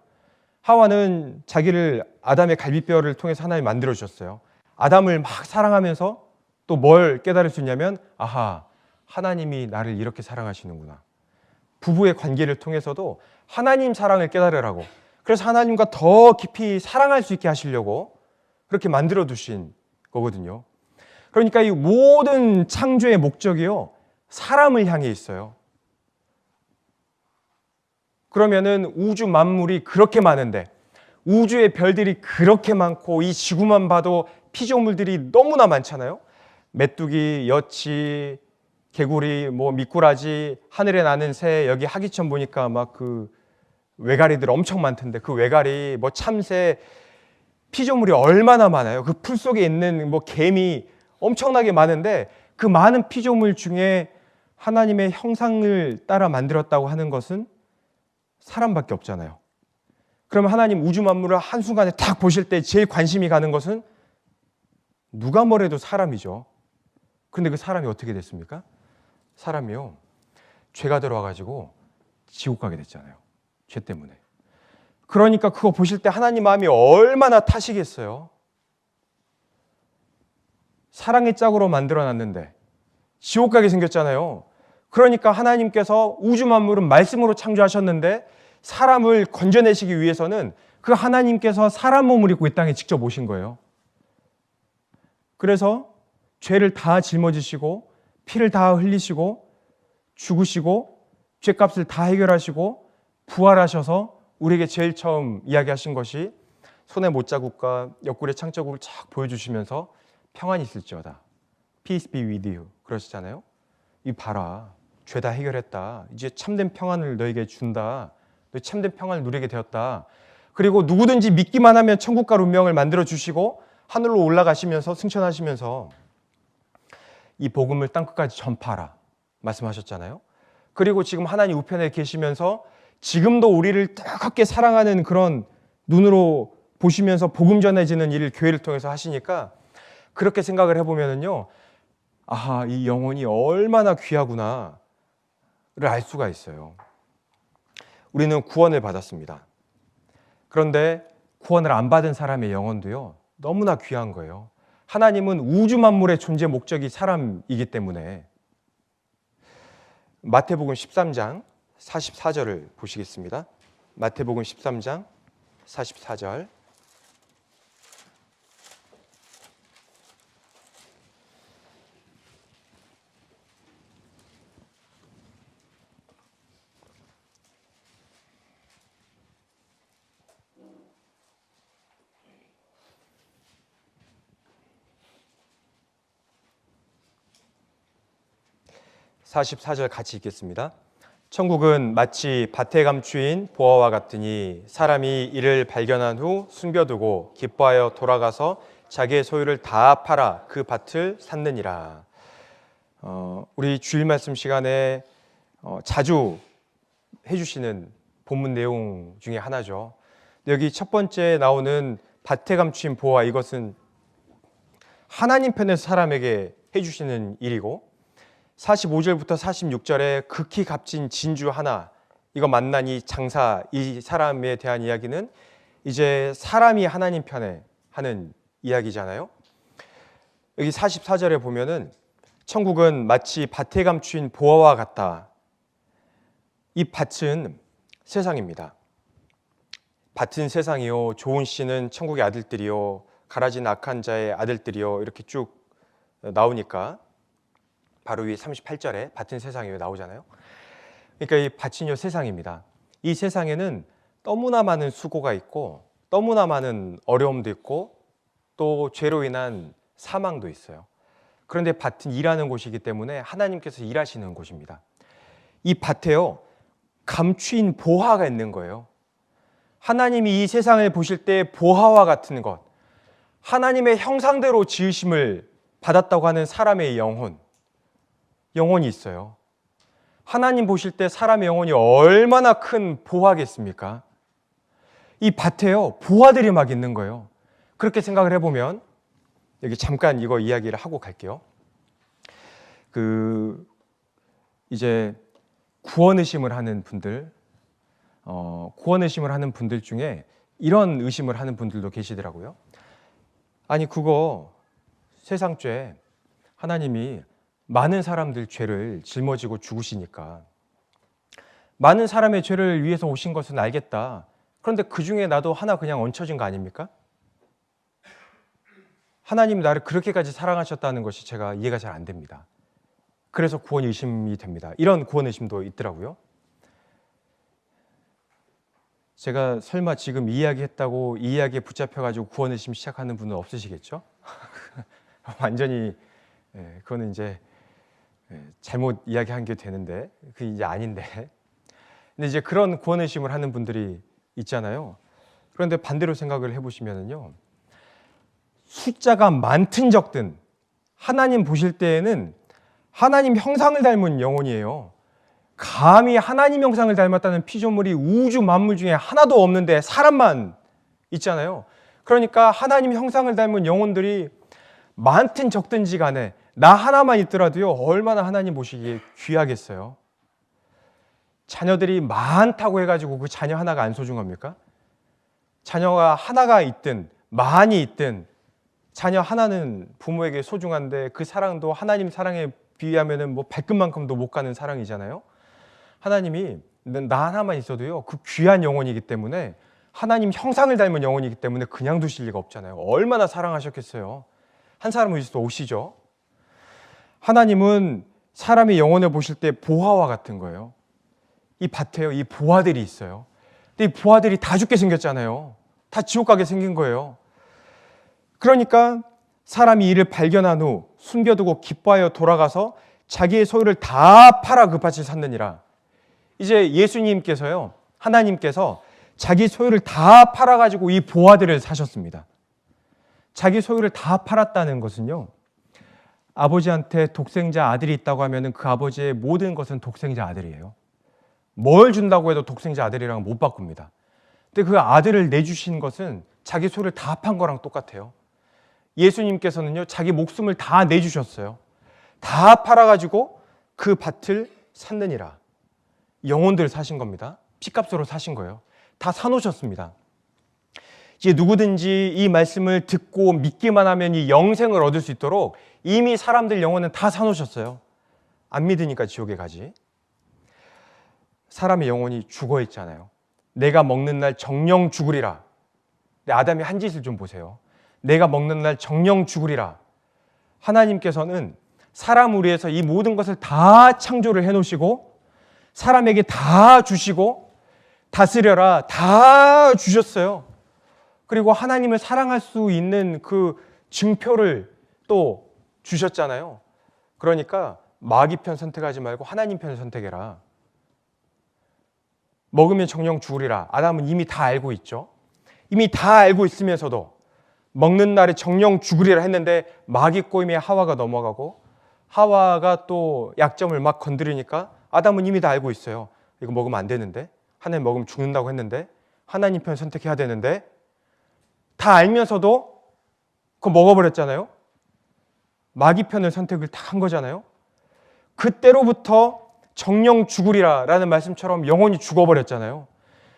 A: 하와는 자기를 아담의 갈비뼈를 통해서 하나님이 만들어 주셨어요. 아담을 막 사랑하면서 또 뭘 깨달을 수 있냐면, 아하, 하나님이 나를 이렇게 사랑하시는구나. 부부의 관계를 통해서도 하나님 사랑을 깨달으라고, 그래서 하나님과 더 깊이 사랑할 수 있게 하시려고 그렇게 만들어 두신 거거든요. 그러니까 이 모든 창조의 목적이요, 사람을 향해 있어요. 그러면은 우주 만물이 그렇게 많은데, 우주의 별들이 그렇게 많고, 이 지구만 봐도 피조물들이 너무나 많잖아요. 메뚜기, 여치, 개구리, 미꾸라지, 하늘에 나는 새, 여기 하기천 보니까 막 그 외가리들 엄청 많던데, 그 외가리, 참새, 피조물이 얼마나 많아요. 그 풀 속에 있는 개미 엄청나게 많은데, 그 많은 피조물 중에 하나님의 형상을 따라 만들었다고 하는 것은 사람밖에 없잖아요. 그러면 하나님 우주 만물을 한순간에 딱 보실 때 제일 관심이 가는 것은 누가 뭐래도 사람이죠. 근데 그 사람이 어떻게 됐습니까? 사람이요, 죄가 들어와가지고 지옥 가게 됐잖아요. 죄 때문에. 그러니까 그거 보실 때 하나님 마음이 얼마나 타시겠어요. 사랑의 짝으로 만들어놨는데 지옥 가게 생겼잖아요. 그러니까 하나님께서 우주 만물은 말씀으로 창조하셨는데 사람을 건져내시기 위해서는 그 하나님께서 사람 몸을 입고 이 땅에 직접 오신 거예요. 그래서 죄를 다 짊어지시고 피를 다 흘리시고 죽으시고 죄값을 다 해결하시고 부활하셔서 우리에게 제일 처음 이야기하신 것이 손에 못자국과 옆구리에 창자국을 쫙 보여주시면서 평안이 있을지어다, Peace be with you 그러시잖아요. 이 봐라, 죄 다 해결했다, 이제 참된 평안을 너에게 준다, 너 참된 평안을 누리게 되었다. 그리고 누구든지 믿기만 하면 천국과 운명을 만들어 주시고 하늘로 올라가시면서 승천하시면서 이 복음을 땅끝까지 전파하라. 말씀하셨잖아요. 그리고 지금 하나님 우편에 계시면서 지금도 우리를 뜨겁게 사랑하는 그런 눈으로 보시면서 복음 전해지는 일을 교회를 통해서 하시니까 그렇게 생각을 해보면은요, 아하, 이 영혼이 얼마나 귀하구나를 알 수가 있어요. 우리는 구원을 받았습니다. 그런데 구원을 안 받은 사람의 영혼도요, 너무나 귀한 거예요. 하나님은 우주 만물의 존재 목적이 사람이기 때문에. 마태복음 13장 44절을 보시겠습니다. 마태복음 13장 44절. (44절) 같이 읽겠습니다. 천국은 마치 밭에 감추인 보화와 같으니 사람이 이를 발견한 후 숨겨두고 기뻐하여 돌아가서 자기의 소유를 다 팔아 그 밭을 샀느니라. 우리 주일 말씀 시간에 자주 해주시는 본문 내용 중에 하나죠. 여기 첫 번째 나오는 밭에 감추인 보화, 이것은 하나님 편에서 사람에게 해주시는 일이고, 45절부터 46절에 극히 값진 진주 하나, 이거 만난 이 장사, 이 사람에 대한 이야기는 이제 사람이 하나님 편에 하는 이야기잖아요. 여기 44절에 보면은 천국은 마치 밭에 감추인 보화와 같다. 이 밭은 세상입니다. 밭은 세상이요, 좋은 씨는 천국의 아들들이요, 가라진 악한 자의 아들들이요, 이렇게 쭉 나오니까 바로 위 38절에 밭은 세상이요 나오잖아요. 그러니까 이 밭은요 세상입니다. 이 세상에는 너무나 많은 수고가 있고 너무나 많은 어려움도 있고 또 죄로 인한 사망도 있어요. 그런데 밭은 일하는 곳이기 때문에 하나님께서 일하시는 곳입니다. 이 밭에요 감추인 보화가 있는 거예요. 하나님이 이 세상을 보실 때 보화와 같은 것, 하나님의 형상대로 지으심을 받았다고 하는 사람의 영혼이 있어요. 하나님 보실 때 사람의 영혼이 얼마나 큰 보화겠습니까? 이 밭에요 보화들이 막 있는 거예요. 그렇게 생각을 해보면, 여기 잠깐 이거 이야기를 하고 갈게요. 이제 구원 의심을 하는 분들, 구원 의심을 하는 분들 중에 이런 의심을 하는 분들도 계시더라고요. 아니 그거 세상 죄, 하나님이 많은 사람들 죄를 짊어지고 죽으시니까 많은 사람의 죄를 위해서 오신 것은 알겠다. 그런데 그 중에 나도 하나 그냥 얹혀진 거 아닙니까? 하나님이 나를 그렇게까지 사랑하셨다는 것이 제가 이해가 잘 안 됩니다. 그래서 구원 의심이 됩니다. 이런 구원 의심도 있더라고요. 제가 설마 지금 이 이야기 했다고 이 이야기에 붙잡혀가지고 구원 의심 시작하는 분은 없으시겠죠? 완전히 그거는 이제 잘못 이야기한 게 되는데, 그게 이제 아닌데. 근데 이제 그런 구원 의심을 하는 분들이 있잖아요. 그런데 반대로 생각을 해보시면은요, 숫자가 많든 적든 하나님 보실 때에는 하나님 형상을 닮은 영혼이에요. 감히 하나님 형상을 닮았다는 피조물이 우주 만물 중에 하나도 없는데 사람만 있잖아요. 그러니까 하나님 형상을 닮은 영혼들이 많든 적든지 간에 나 하나만 있더라도요 얼마나 하나님 보시기에 귀하겠어요. 자녀들이 많다고 해가지고 그 자녀 하나가 안 소중합니까? 자녀가 하나가 있든 많이 있든 자녀 하나는 부모에게 소중한데 그 사랑도 하나님 사랑에 비하면은 뭐 발끝만큼도 못 가는 사랑이잖아요. 하나님이 나 하나만 있어도요 그 귀한 영혼이기 때문에, 하나님 형상을 닮은 영혼이기 때문에 그냥 두실 리가 없잖아요. 얼마나 사랑하셨겠어요. 한 사람은 있어도 오시죠. 하나님은 사람의 영혼을 보실 때 보화와 같은 거예요. 이 밭에요 이 보화들이 있어요. 근데 이 보화들이 다 죽게 생겼잖아요. 다 지옥 가게 생긴 거예요. 그러니까 사람이 이를 발견한 후 숨겨두고 기뻐하여 돌아가서 자기의 소유를 다 팔아 그 밭을 샀느니라. 이제 예수님께서요, 하나님께서 자기 소유를 다 팔아가지고 이 보화들을 사셨습니다. 자기 소유를 다 팔았다는 것은요, 아버지한테 독생자 아들이 있다고 하면 그 아버지의 모든 것은 독생자 아들이에요. 뭘 준다고 해도 독생자 아들이랑 못 바꿉니다. 근데 그 아들을 내주신 것은 자기 소를 다 합한 거랑 똑같아요. 예수님께서는요, 자기 목숨을 다 내주셨어요. 다 팔아가지고 그 밭을 샀느니라. 영혼들을 사신 겁니다. 피값으로 사신 거예요. 다 사놓으셨습니다. 이제 누구든지 이 말씀을 듣고 믿기만 하면 이 영생을 얻을 수 있도록 이미 사람들 영혼은 다 사놓으셨어요. 안 믿으니까 지옥에 가지. 사람의 영혼이 죽어 있잖아요. 내가 먹는 날 정령 죽으리라. 근데 아담이 한 짓을 좀 보세요. 내가 먹는 날 정령 죽으리라. 하나님께서는 사람을 위해서 이 모든 것을 다 창조를 해놓으시고 사람에게 다 주시고 다스려라 다 주셨어요. 그리고 하나님을 사랑할 수 있는 그 증표를 또 주셨잖아요. 그러니까 마귀 편 선택하지 말고 하나님 편을 선택해라. 먹으면 정령 죽으리라. 아담은 이미 다 알고 있죠. 이미 다 알고 있으면서도 먹는 날에 정령 죽으리라 했는데 마귀 꼬임에 하와가 넘어가고 하와가 또 약점을 막 건드리니까 아담은 이미 다 알고 있어요. 이거 먹으면 안 되는데, 하나님 먹으면 죽는다고 했는데, 하나님 편 선택해야 되는데, 다 알면서도 그거 먹어버렸잖아요. 마귀 편을 선택을 다 한 거잖아요. 그때로부터 정령 죽으리라 라는 말씀처럼 영혼이 죽어버렸잖아요.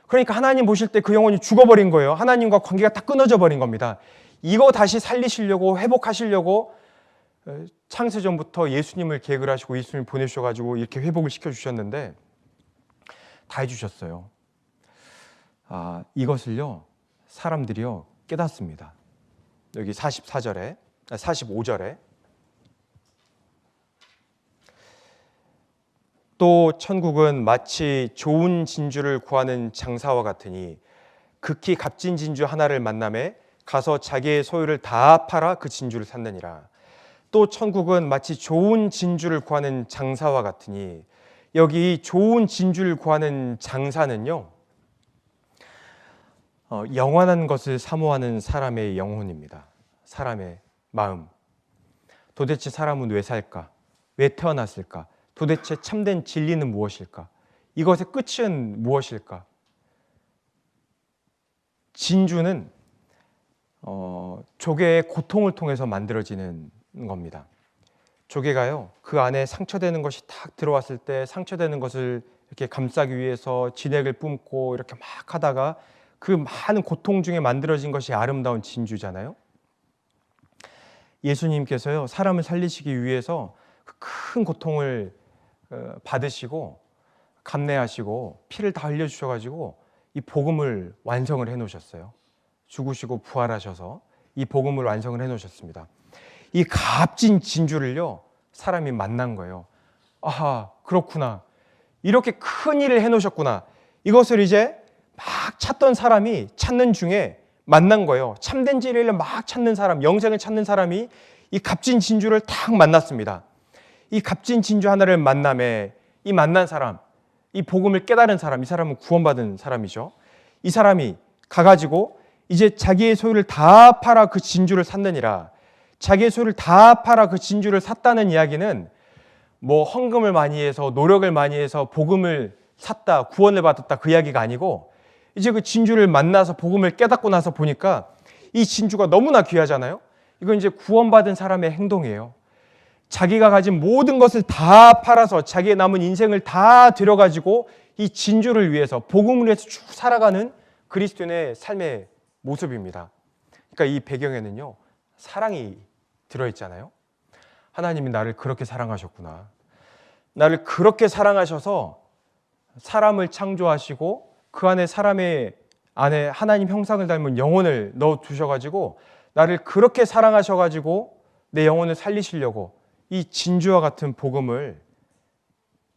A: 그러니까 하나님 보실 때 그 영혼이 죽어버린 거예요. 하나님과 관계가 딱 끊어져 버린 겁니다. 이거 다시 살리시려고 회복하시려고 창세전부터 예수님을 계획을 하시고 예수님을 보내주셔가지고 이렇게 회복을 시켜주셨는데 다 해주셨어요. 이것을요 사람들이요 깨닫습니다. 여기 45절에 또 천국은 마치 좋은 진주를 구하는 장사와 같으니 극히 값진 진주 하나를 만남에 가서 자기의 소유를 다 팔아 그 진주를 샀느니라. 또 천국은 마치 좋은 진주를 구하는 장사와 같으니 여기 좋은 진주를 구하는 장사는요 영원한 것을 사모하는 사람의 영혼입니다. 사람의 마음. 도대체 사람은 왜 살까? 왜 태어났을까? 도대체 참된 진리는 무엇일까? 이것의 끝은 무엇일까? 진주는 조개의 고통을 통해서 만들어지는 겁니다. 조개가요 그 안에 상처되는 것이 탁 들어왔을 때 상처되는 것을 이렇게 감싸기 위해서 진액을 뿜고 이렇게 막 하다가 그 많은 고통 중에 만들어진 것이 아름다운 진주잖아요. 예수님께서요 사람을 살리시기 위해서 큰 고통을 받으시고 감내하시고 피를 다 흘려주셔가지고 이 복음을 완성을 해놓으셨어요. 죽으시고 부활하셔서 이 복음을 완성을 해놓으셨습니다. 이 값진 진주를요 사람이 만난 거예요. 아하 그렇구나. 이렇게 큰 일을 해놓으셨구나. 이것을 이제 막 찾던 사람이 찾는 중에 만난 거예요. 참된 진리를 막 찾는 사람, 영생을 찾는 사람이 이 값진 진주를 딱 만났습니다. 이 값진 진주 하나를 만남에 이 만난 사람, 이 복음을 깨달은 사람, 이 사람은 구원받은 사람이죠. 이 사람이 가가지고 이제 자기의 소유를 다 팔아 그 진주를 샀느니라. 자기의 소유를 다 팔아 그 진주를 샀다는 이야기는 뭐 헌금을 많이 해서 노력을 많이 해서 복음을 샀다, 구원을 받았다 그 이야기가 아니고 이제 그 진주를 만나서 복음을 깨닫고 나서 보니까 이 진주가 너무나 귀하잖아요. 이건 이제 구원받은 사람의 행동이에요. 자기가 가진 모든 것을 다 팔아서 자기의 남은 인생을 다 들여가지고 이 진주를 위해서 복음을 위해서 쭉 살아가는 그리스도인의 삶의 모습입니다. 그러니까 이 배경에는요 사랑이 들어있잖아요. 하나님이 나를 그렇게 사랑하셨구나. 나를 그렇게 사랑하셔서 사람을 창조하시고 그 안에 사람의 안에 하나님 형상을 닮은 영혼을 넣어두셔가지고 나를 그렇게 사랑하셔가지고 내 영혼을 살리시려고 이 진주와 같은 복음을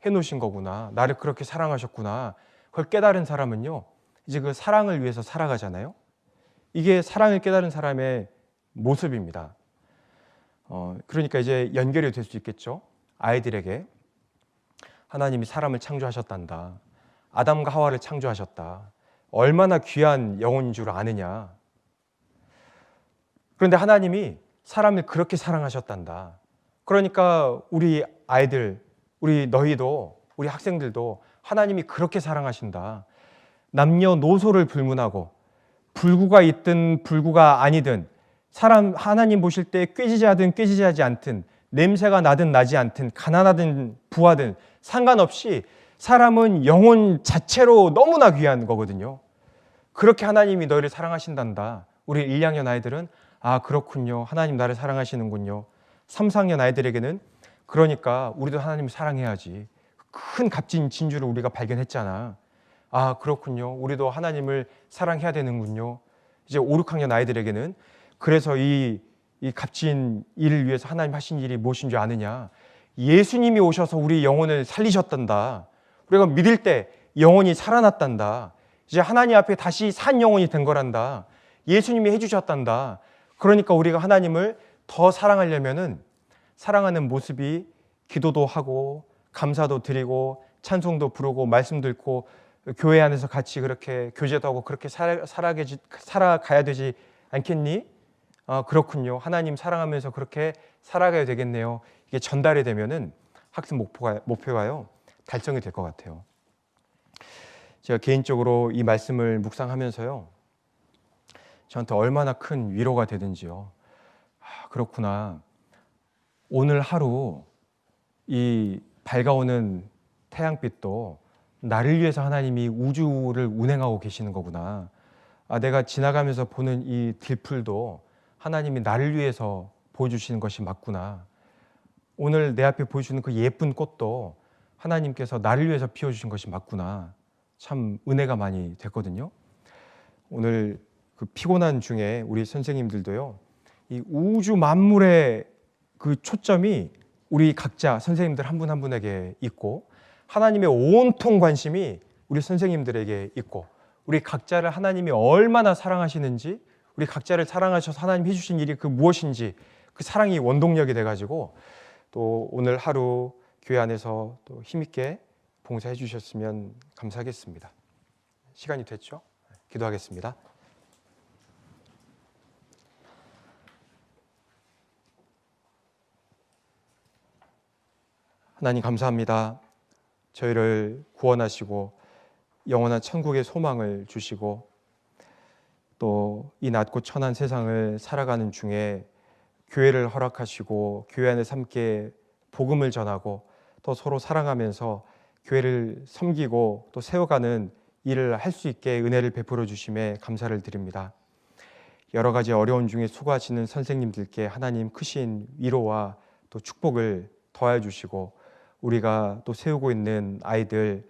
A: 해놓으신 거구나. 나를 그렇게 사랑하셨구나. 그걸 깨달은 사람은요 이제 그 사랑을 위해서 살아가잖아요. 이게 사랑을 깨달은 사람의 모습입니다. 그러니까 이제 연결이 될 수 있겠죠. 아이들에게 하나님이 사람을 창조하셨단다. 아담과 하와를 창조하셨다. 얼마나 귀한 영혼인 줄 아느냐. 그런데 하나님이 사람을 그렇게 사랑하셨단다. 그러니까 우리 아이들, 우리 너희도, 우리 학생들도 하나님이 그렇게 사랑하신다. 남녀노소를 불문하고 불구가 있든 불구가 아니든 사람 하나님 보실 때 꾀지지 하든 꾀지지 하지 않든 냄새가 나든 나지 않든 가난하든 부하든 상관없이 사람은 영혼 자체로 너무나 귀한 거거든요. 그렇게 하나님이 너희를 사랑하신단다. 우리 1, 2학년 아이들은 아 그렇군요. 하나님 나를 사랑하시는군요. 3, 4학년 아이들에게는 그러니까 우리도 하나님을 사랑해야지. 큰 값진 진주를 우리가 발견했잖아. 아 그렇군요. 우리도 하나님을 사랑해야 되는군요. 이제 5, 6학년 아이들에게는 그래서 이 값진 일을 위해서 하나님 하신 일이 무엇인 줄 아느냐. 예수님이 오셔서 우리 영혼을 살리셨단다. 우리가 믿을 때 영혼이 살아났단다. 이제 하나님 앞에 다시 산 영혼이 된 거란다. 예수님이 해주셨단다. 그러니까 우리가 하나님을 더 사랑하려면은 사랑하는 모습이 기도도 하고 감사도 드리고 찬송도 부르고 말씀 듣고 교회 안에서 같이 그렇게 교제도 하고 그렇게 살아가야 되지 않겠니? 그렇군요. 하나님 사랑하면서 그렇게 살아가야 되겠네요. 이게 전달이 되면은 학습 목표가요 달성이 될 것 같아요. 제가 개인적으로 이 말씀을 묵상하면서요 저한테 얼마나 큰 위로가 되든지요. 그렇구나. 오늘 하루 이 밝아오는 태양빛도 나를 위해서 하나님이 우주를 운행하고 계시는 거구나. 내가 지나가면서 보는 이 들풀도 하나님이 나를 위해서 보여주시는 것이 맞구나. 오늘 내 앞에 보여주는 그 예쁜 꽃도 하나님께서 나를 위해서 피워주신 것이 맞구나. 참 은혜가 많이 됐거든요. 오늘 그 피곤한 중에 우리 선생님들도요. 이 우주 만물의 그 초점이 우리 각자 선생님들 한 분 한 분에게 있고 하나님의 온통 관심이 우리 선생님들에게 있고 우리 각자를 하나님이 얼마나 사랑하시는지 우리 각자를 사랑하셔서 하나님 해주신 일이 그 무엇인지 그 사랑이 원동력이 돼가지고 또 오늘 하루 교회 안에서 또 힘있게 봉사해 주셨으면 감사하겠습니다. 시간이 됐죠? 기도하겠습니다. 하나님 감사합니다. 저희를 구원하시고 영원한 천국의 소망을 주시고 또 이 낮고 천한 세상을 살아가는 중에 교회를 허락하시고 교회 안에서 함께 복음을 전하고 또 서로 사랑하면서 교회를 섬기고 또 세워가는 일을 할 수 있게 은혜를 베풀어 주심에 감사를 드립니다. 여러 가지 어려운 중에 수고하시는 선생님들께 하나님 크신 위로와 또 축복을 더해 주시고 우리가 또 세우고 있는 아이들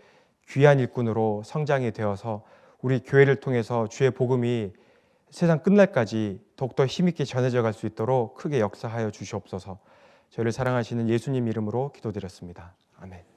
A: 귀한 일꾼으로 성장이 되어서 우리 교회를 통해서 주의 복음이 세상 끝날까지 더욱더 힘있게 전해져 갈 수 있도록 크게 역사하여 주시옵소서. 저희를 사랑하시는 예수님 이름으로 기도드렸습니다. 아멘.